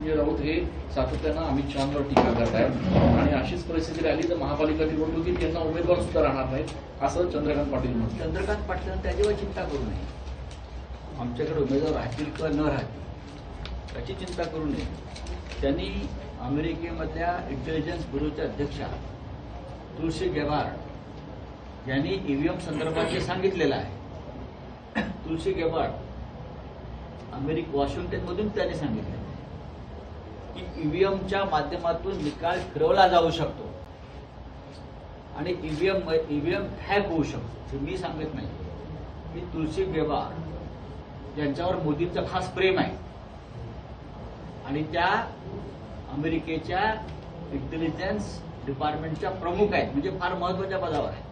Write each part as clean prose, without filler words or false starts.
संजय राऊत हे सातत्यानं अमित शहांवर टीका करत आहेत आणि अशीच परिस्थिती राहिली तर महापालिका निवडणुकीत यांना उमेदवार सुद्धा राहणार नाहीत असं चंद्रकांत पाटील म्हणतात. चंद्रकांत पाटलांनी त्याच्यावर चिंता करू नये. आमच्याकडे उमेदवार राहतील किंवा न राहतील त्याची चिंता करू नये. त्यांनी अमेरिकेमधल्या इंटेलिजन्स ब्युरोच्या अध्यक्षा तुळशी गेबार्ड यांनी ईव्हीएम संदर्भात जे सांगितलेलं आहे, तुळशी गेबार्ड वॉशिंग्टनमधून त्यांनी सांगितलं की ईव्हीएमच्या माध्यमातून निकाल फिरवला जाऊ शकतो आणि ईव्हीएम हॅक होऊ शकतो. मी सांगत नाही की तुळशी गेबार्ड यांच्यावर मोदींचं खास प्रेम आहे आणि त्या अमेरिकेच्या इंटेलिजन्स डिपार्टमेंटच्या प्रमुख आहेत, म्हणजे फार महत्वाच्या पदावर आहेत.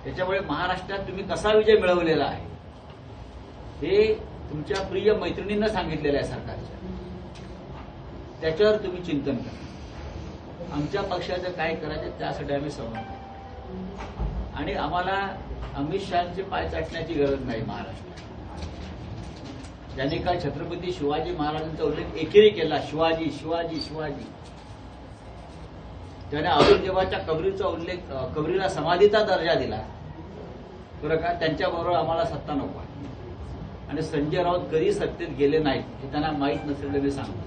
त्याच्यामुळे महाराष्ट्रात तुम्ही कसा विजय मिळवलेला आहे हे तुमच्या प्रिय मैत्रिणींना सांगितलेलं आहे सरकारच्या. त्याच्यावर तुम्ही चिंतन करा. आमच्या पक्षाचं काय करायचं त्यासाठी आम्ही सहमत आहोत आणि आम्हाला अमित शहाचे पाय चाटण्याची गरज नाही. महाराष्ट्रात ज्यांनी काय छत्रपती शिवाजी महाराजांचा उल्लेख एकेरी केला, शिवाजी शिवाजी शिवाजी, त्याने औरंगजेबाच्या कबरीला समाधीचा दर्जा दिला, बरं का. त्यांच्याबरोबर आम्हाला सत्ता नको आहे आणि संजय राऊत कधी सत्तेत गेले नाहीत हे त्यांना माहीत नसेल तर मी सांगतो.